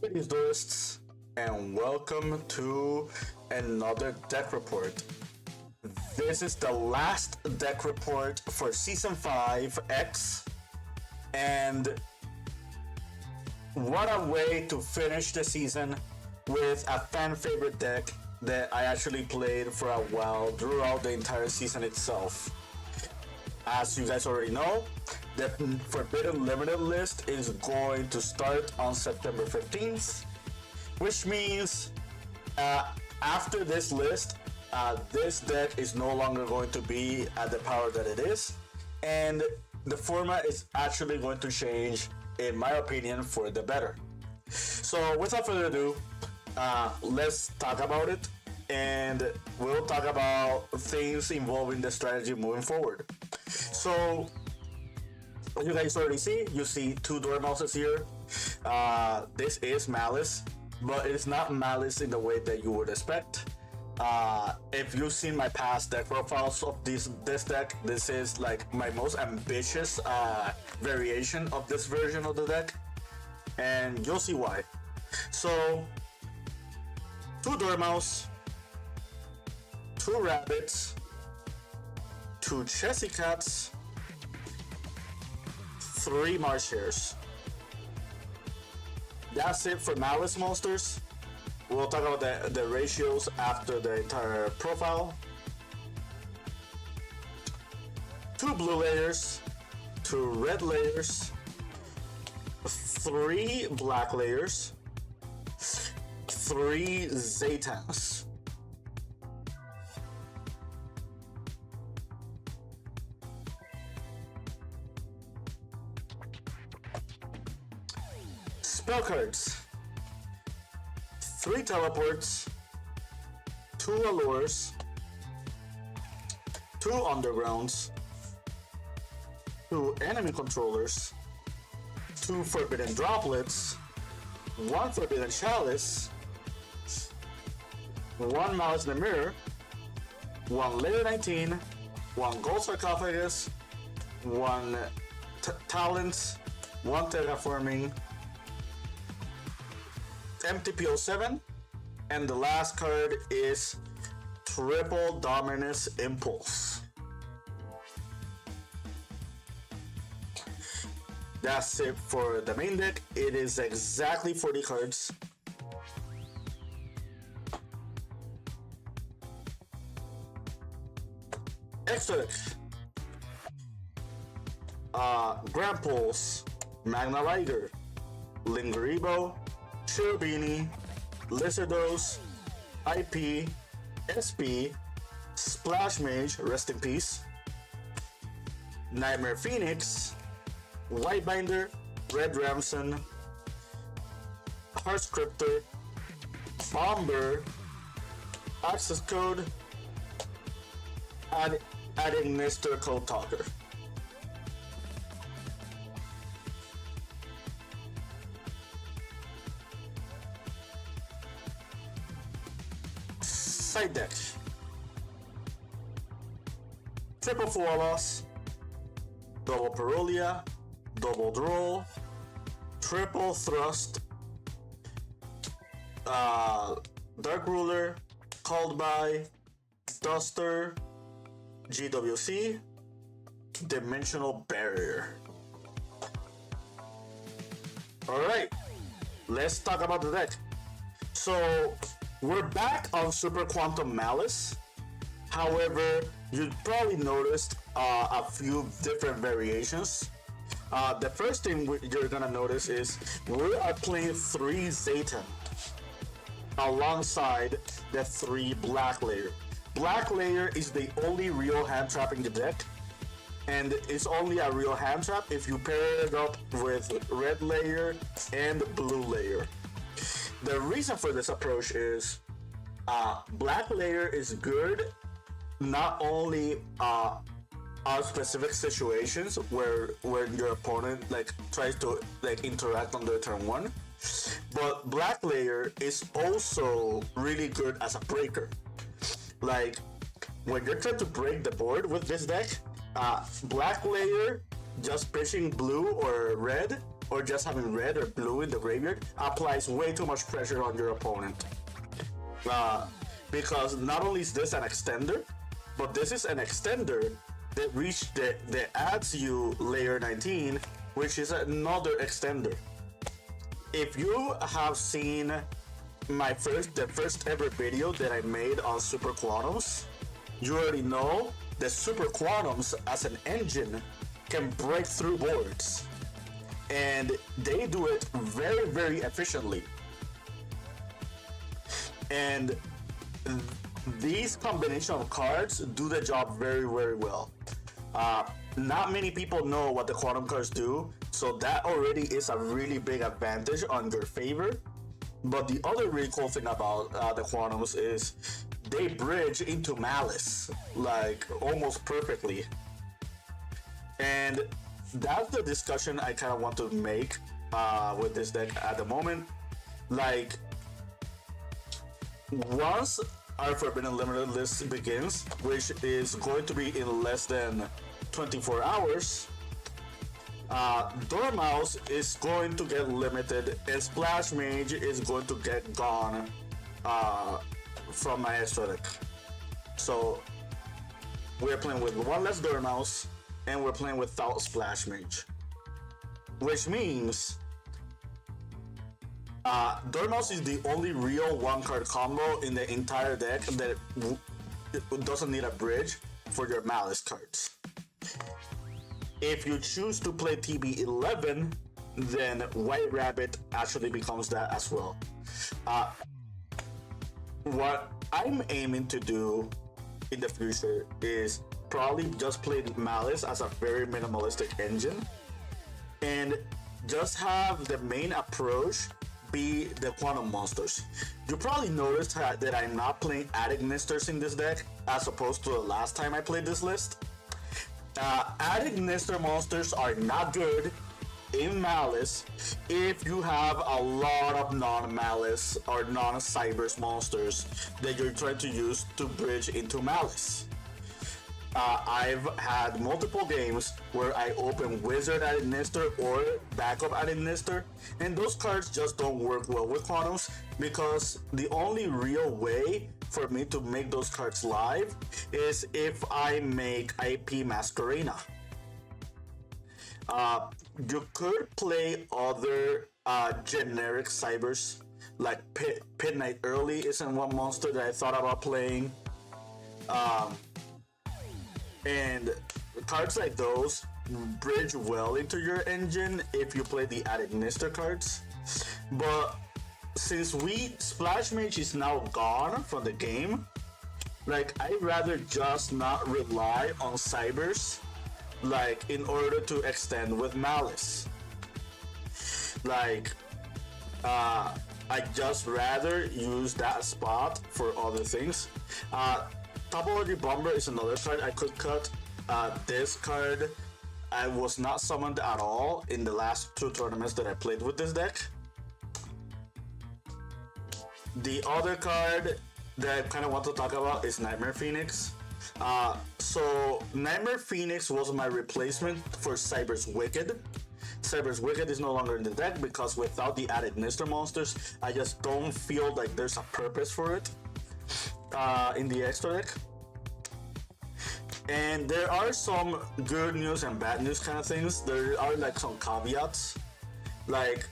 Greetings, duelists, and welcome to another deck report. This is the last deck report for Season 5 X, and what a way to finish the season with a fan favorite deck that I actually played for a while throughout the entire season itself. As you guys already know, the Forbidden Limited list is going to start on September 15th, which means after this list, this deck is no longer going to be at the power that it is, and the format is actually going to change, in my opinion, for the better. So, without further ado, let's talk about it, and we'll talk about things involving the strategy moving forward. So, as you guys already see, you see two dormouses here. This is Maliss, but it's not Maliss in the way that you would expect. If you've seen my past deck profiles of this deck, this is like my most ambitious variation of this version of the deck, and you'll see why. So, two Dormouse, two Rabbits, two Chessy Cats, three Marshares. That's it for Maliss monsters. We'll talk about the ratios after the entire profile. Two blue layers, two red layers, three black layers, three Zetans. Spell cards. Three teleports, two allures, two undergrounds, two enemy controllers, two forbidden droplets, one forbidden chalice, one Malice in the Mirror, one layer 19, one gold sarcophagus, one talent, one terraforming, MTPO7, and the last card is Triple Dominus Impulse. That's it for the main deck. It is exactly 40 cards. Extra deck. Grand Pulse, Magna Rider, Lingeribo, Cherubini, Lizardos, IP, SP, Splash Mage, rest in peace, Nightmare Phoenix, Whitebinder, Red Ramson, Heartscriptor, Bomber, Access Code, adding Mr. Code Talker. Side deck. Triple Fualas, double Parolia, double Droll, triple Thrust, Dark Ruler, Called By, Duster, GWC, Dimensional Barrier. Alright, let's talk about the deck. So, we're back on Super Quantum Malice. However, you probably noticed a few different variations. The first thing you're gonna notice is we are playing three Zetan alongside the three Black Layer. Black Layer is the only real hand trap in the deck, and it's only a real hand trap if you pair it up with Red Layer and Blue Layer. The reason for this approach is Black Layer is good not only on specific situations where your opponent like tries to like interact on their turn one, but Black Layer is also really good as a breaker. Like when you're trying to break the board with this deck, Black Layer just pitching blue or red, or just having red or blue in the graveyard applies way too much pressure on your opponent. Because not only is this an extender, but this is an extender that adds you layer 19, which is another extender. If you have seen the first ever video that I made on Super Quantums, you already know that Super Quantums as an engine can break through boards, and they do it very, very efficiently. And these combination of cards do the job very, very well. Not many people know what the quantum cards do, so that already is a really big advantage on your favor. But the other really cool thing about the quantums is they bridge into Maliss like almost perfectly. And that's the discussion I kind of want to make with this deck at the moment. Like, once our Forbidden Limited list begins, which is going to be in less than 24 hours, Dormouse is going to get limited, and Splash Mage is going to get gone from my extra deck. So we're playing with one less Dormouse, and we're playing without Splash Mage, which means Dormouse is the only real one-card combo in the entire deck that doesn't need a bridge for your Maliss cards. If you choose to play TB11, then White Rabbit actually becomes that as well. What I'm aiming to do in the future is probably just play Maliss as a very minimalistic engine, and just have the main approach be the quantum monsters. You probably noticed that I'm not playing Attic Nesters in this deck as opposed to the last time I played this list. Attic Nester monsters are not good in Maliss if you have a lot of non-Maliss or non-Cybers monsters that you're trying to use to bridge into Maliss. I've had multiple games where I open Wizard Attic Nester or Backup Attic Nester, and those cards just don't work well with Quantums, because the only real way for me to make those cards live is if I make IP Masquerena. You could play other generic Cybers, like Pit Knight Early isn't one monster that I thought about playing. And cards like those bridge well into your engine if you play the Attic Nester cards. But since Splash Mage is now gone from the game, like, I'd rather just not rely on Cybers, like, in order to extend with Maliss. Like, I'd just rather use that spot for other things. Topology Bomber is another card I could cut. This card, I was not summoned at all in the last 2 tournaments that I played with this deck. The other card that I kind of want to talk about is Nightmare Phoenix. So Nightmare Phoenix was my replacement for Cyber's Wicked. Cyber's Wicked is no longer in the deck because without the added Nester monsters, I just don't feel like there's a purpose for it in the extra deck. And there are some good news and bad news kind of things. There are like some caveats. Like,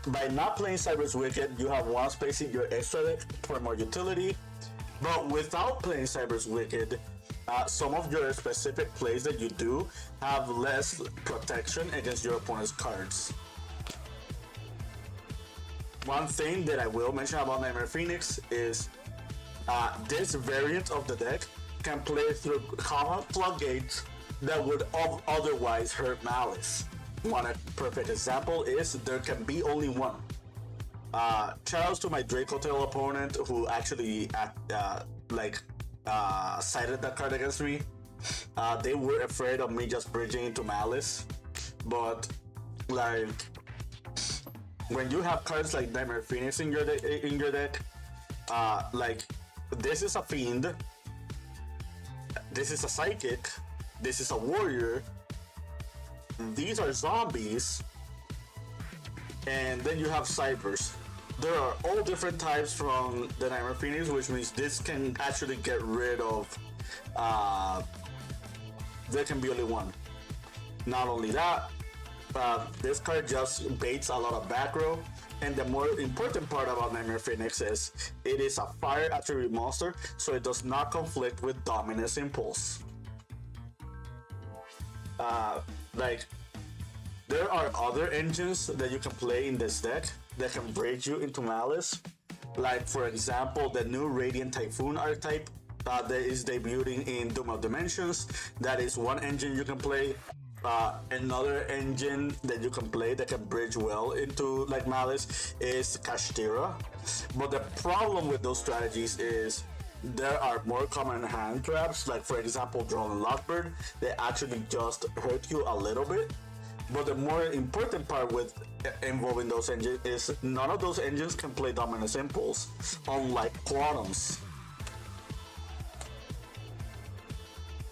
by not playing Cyber's Wicked, you have 1 space in your extra deck for more utility. But without playing Cyber's Wicked, some of your specific plays that you do have less protection against your opponent's cards. One thing that I will mention about Nightmare Phoenix is this variant of the deck can play through common floodgates that would otherwise hurt Maliss. One perfect example is there can be only one. Shoutouts to my Dracotail opponent who actually cited that card against me. They were afraid of me just bridging into Maliss, but like, when you have cards like Nightmare Phoenix in your deck, like, this is a Fiend, this is a Psychic, this is a Warrior, These are zombies, and then you have cybers. There are all different types from the Nightmare Phoenix, which means this can actually get rid of. There can be only one. Not only that, this card just baits a lot of back row. And the more important part about Nightmare Phoenix is it is a fire attribute monster, so it does not conflict with Dominus Impulse. Like, there are other engines that you can play in this deck that can bridge you into Maliss. Like, for example, the new Radiant Typhoon archetype that is debuting in Doom of Dimensions. That is one engine you can play. Another engine that you can play that can bridge well into like Maliss is Kashtira. But the problem with those strategies is there are more common hand traps, like for example Droll Lockbird, they actually just hurt you a little bit. But the more important part with involving those engines is none of those engines can play Dominus Impulse, unlike Quantums.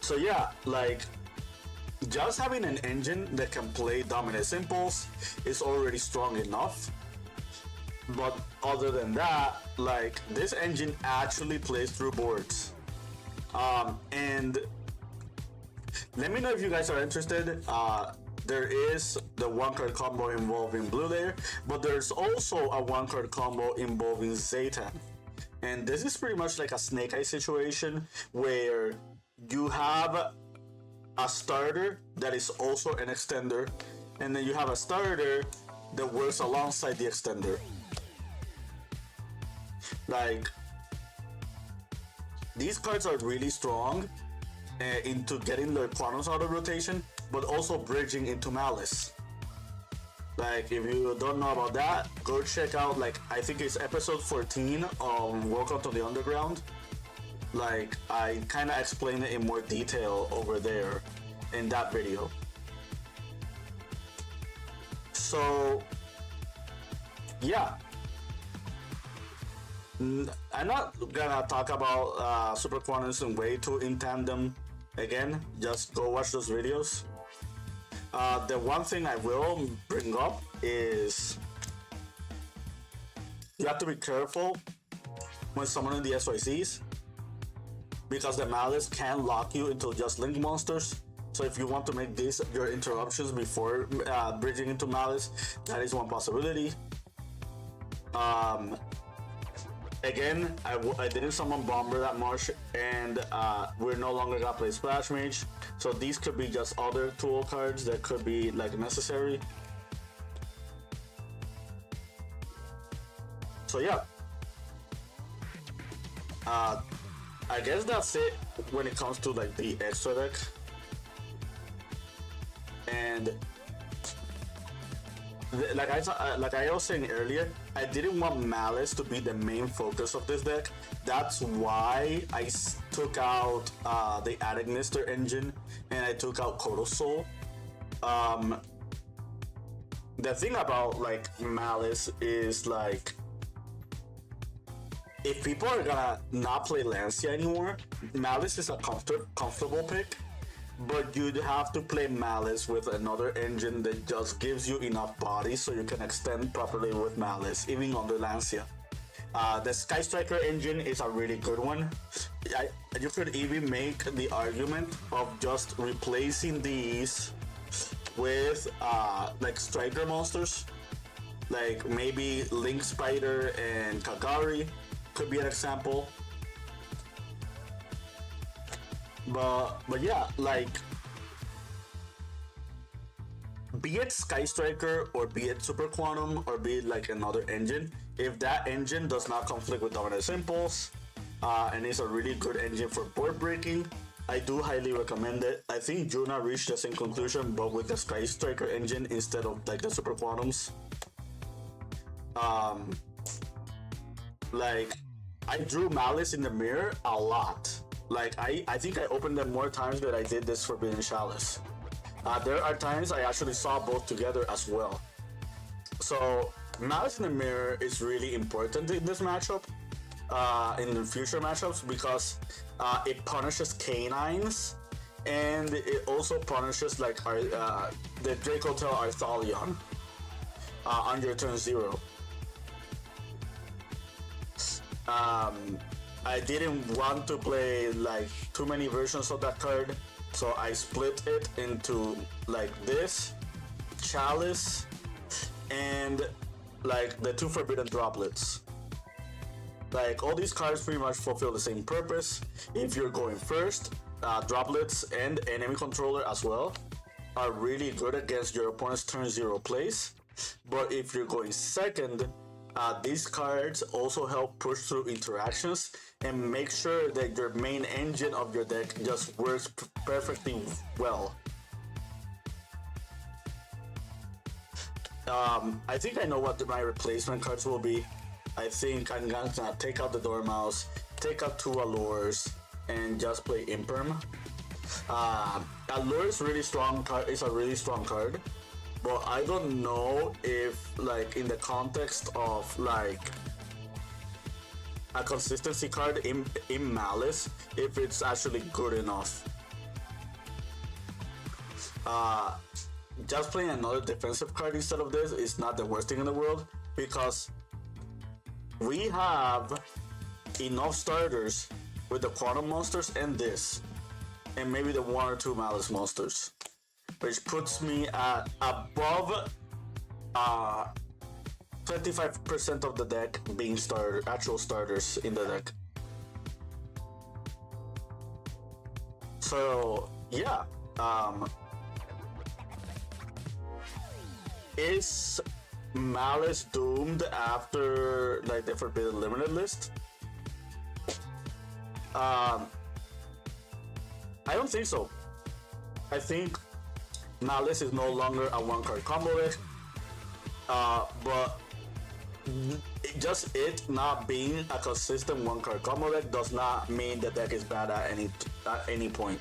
So yeah, like, just having an engine that can play Dominus Impulse is already strong enough. But other than that, like, this engine actually plays through boards. And let me know if you guys are interested. There is the one card combo involving Blue Layer, but there's also a one card combo involving Zaytan. And this is pretty much like a Snake Eye situation where you have a starter that is also an extender, and then you have a starter that works alongside the extender. Like, these cards are really strong into getting their Quantums out of rotation, but also bridging into Maliss. Like, if you don't know about that, go check out, like, I think it's episode 14 of Welcome to the Underground. Like, I kind of explain it in more detail over there in that video. So, yeah. I'm not gonna talk about Super Quantums and way too in tandem. Again, just go watch those videos. The one thing I will bring up is you have to be careful when summoning the SYCs, because the Maliss can lock you into just Link monsters. So if you want to make these your interruptions before bridging into Maliss, that is one possibility. Again, I didn't summon Bomber that much, and we're no longer gonna play Splash Mage. So these could be just other tool cards that could be like necessary. So yeah. I guess that's it when it comes to like the extra deck. And like I was saying earlier, I didn't want Maliss to be the main focus of this deck. That's why I took out the Adagnister engine and I took out Kodo Soul. The thing about like Maliss is like, if people are gonna not play Lancia anymore, Maliss is a comfortable pick. But you'd have to play Maliss with another engine that just gives you enough body so you can extend properly with Maliss, even under Lancia. The Sky Striker engine is a really good one. You could even make the argument of just replacing these with like Striker monsters. Like maybe Link Spider and Kagari could be an example. But yeah, like, be it Sky Striker or be it Super Quantum or be it like another engine, if that engine does not conflict with Dominus Impulse and is a really good engine for board breaking, I do highly recommend it. I think Juna reached the same conclusion, but with the Sky Striker engine instead of like the Super Quantums. Like, I drew Maliss in the mirror a lot. Like, I think I opened them more times than I did this Forbidden Chalice. There are times I actually saw both together as well. So, Maliss in the mirror is really important in this matchup, in the future matchups, because it punishes canines and it also punishes like the Dracotail Arthalion on your turn 0. I didn't want to play like too many versions of that card, so I split it into like this, Chalice, and like the 2 Forbidden Droplets. Like all these cards pretty much fulfill the same purpose. If you're going first, Droplets and Enemy Controller as well are really good against your opponent's turn 0 plays. But if you're going second, these cards also help push through interactions and make sure that your main engine of your deck just works perfectly well. I think I know what my replacement cards will be. I think I'm gonna take out the Dormouse, take out 2 Allures, and just play Imperm. Allure is really strong. It's a really strong card, but I don't know if, like, in the context of like a consistency card in Maliss, if it's actually good enough. Just playing another defensive card instead of this is not the worst thing in the world, because we have enough starters with the Quantum monsters and this, and maybe the 1 or 2 Maliss monsters, which puts me at above 25% of the deck being actual starters in the deck. So yeah, is Maliss doomed after like the Forbidden Limited list? I don't think so. I think Maliss is no longer a 1-card combo deck, but just it not being a consistent 1-card combo deck does not mean the deck is bad at any point.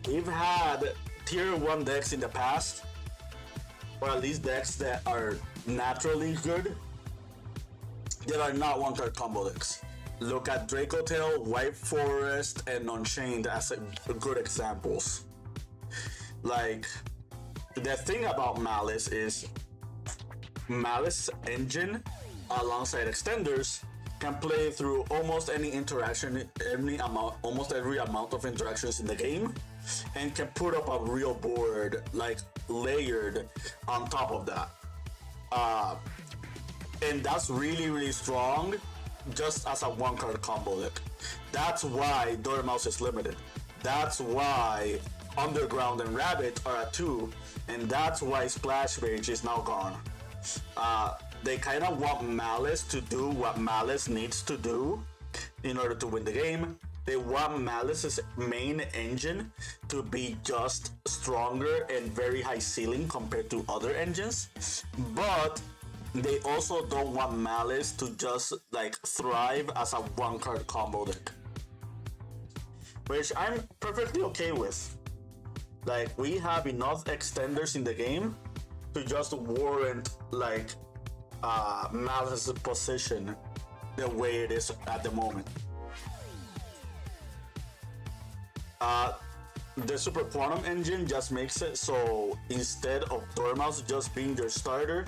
We've had tier 1 decks in the past, or at least decks that are naturally good, that are not 1-card combo decks. Look at Dracotail, White Forest, and Unchained as good examples. Like, the thing about Maliss is Maliss engine alongside extenders can play through almost any interaction, almost every amount of interactions in the game, and can put up a real board like layered on top of that. And that's really strong just as a 1-card combo deck. That's why Dormouse is limited. That's why Underground and Rabbit are at 2, and that's why Splash Rage is now gone. They kind of want Maliss to do what Maliss needs to do in order to win the game. They want Maliss's main engine to be just stronger and very high ceiling compared to other engines, but they also don't want Maliss to just like thrive as a 1-card combo deck, which I'm perfectly okay with. Like, we have enough extenders in the game to just warrant like Maliss's position the way it is at the moment. The Super Quantum engine just makes it so instead of Dormouse just being your starter,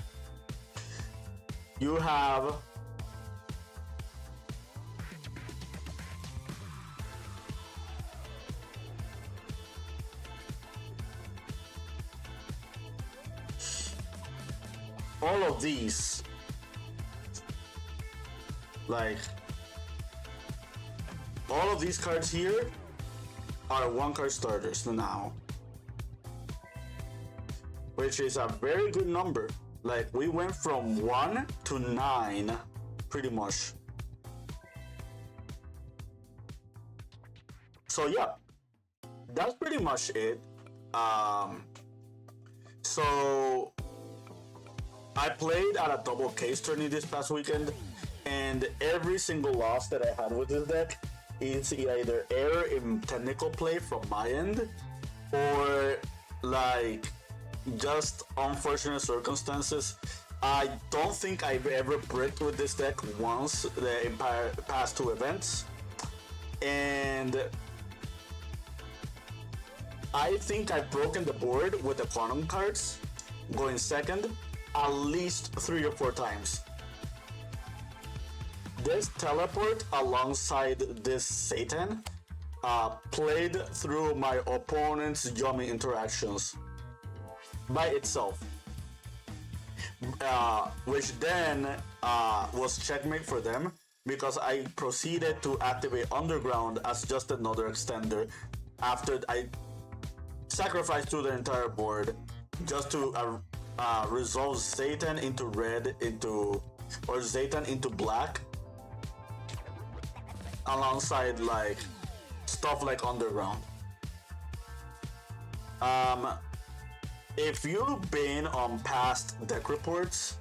you have all of these, like all of these cards here are 1-card starters now, which is a very good number. Like, we went from 1 to 9 pretty much. So yeah, that's pretty much it. So I played at a double case tourney this past weekend, and every single loss that I had with this deck is either error in technical play from my end, or like just unfortunate circumstances. I don't think I've ever bricked with this deck once the past 2 events, and I think I've broken the board with the quantum cards, going second, at least 3 or 4 times. This teleport alongside this Satan played through my opponent's Yummy interactions by itself, which then was checkmate for them because I proceeded to activate Underground as just another extender after I sacrificed through the entire board just to resolve Satan into red or Satan into black alongside like stuff like Underground. If you've been on past deck reports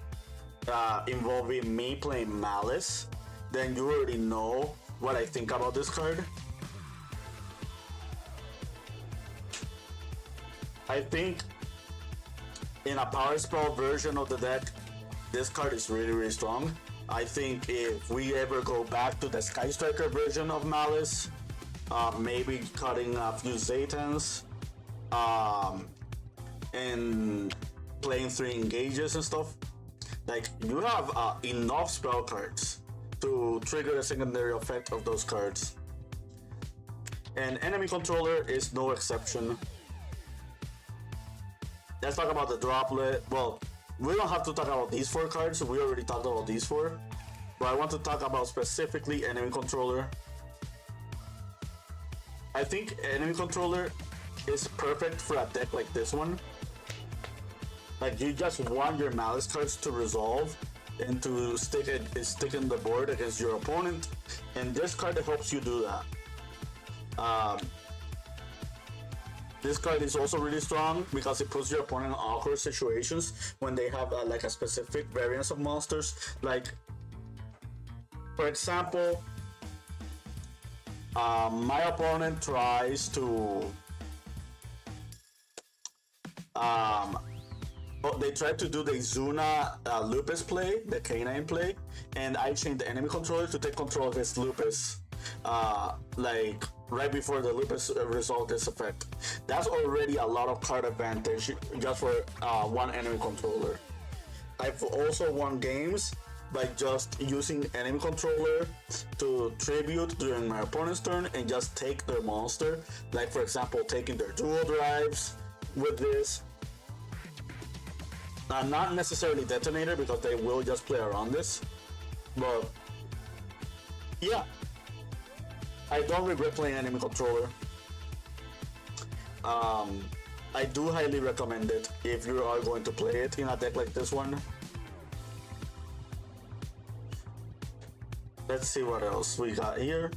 involving me playing Maliss, then you already know what I think about this card. I think in a power spell version of the deck, this card is really, really strong. I think if we ever go back to the Sky Striker version of Maliss, maybe cutting a few Zatans, and playing 3 engages and stuff, like you have enough spell cards to trigger the secondary effect of those cards. And enemy controller is no exception. Let's talk about the droplet. Well, we don't have to talk about these 4 cards, we already talked about these 4. But I want to talk about specifically enemy controller. I think enemy controller is perfect for a deck like this one. Like you just want your Maliss cards to resolve and to stick in the board against your opponent, and this card helps you do that. This card is also really strong because it puts your opponent in awkward situations when they have like a specific variance of monsters. Like, for example, my opponent tries to they tried to do the Izuna Lupus play, the K9 play, and I changed the enemy controller to take control of his Lupus, like right before the Lupus resolved this effect. That's already a lot of card advantage just for one enemy controller. I've also won games by just using enemy controller to tribute during my opponent's turn and just take their monster. Like for example, taking their dual drives with this. Not necessarily detonator because they will just play around this, but yeah, I don't regret playing enemy controller. I do highly recommend it if you are going to play it in a deck like this one. Let's see what else we got here.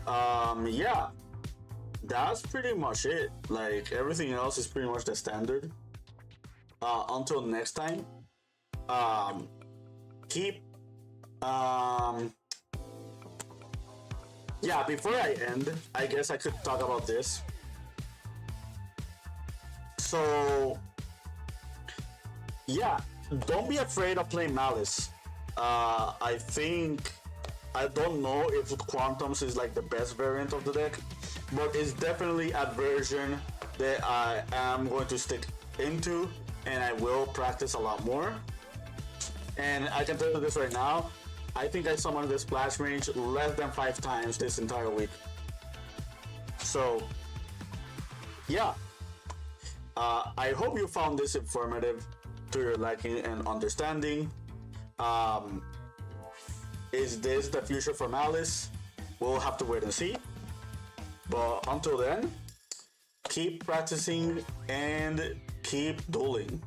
Yeah, that's pretty much it. Like everything else is pretty much the standard. Until next time, keep yeah, before I end, I guess I could talk about this. So yeah, don't be afraid of playing Maliss. I don't know if Quantums is like the best variant of the deck, but it's definitely a version that I am going to stick into and I will practice a lot more. And I can tell you this right now, I think I summoned this splash range less than 5 times this entire week. So yeah, I hope you found this informative to your liking and understanding. Is this the future for Maliss? We'll have to wait and see. But until then, keep practicing and keep dueling.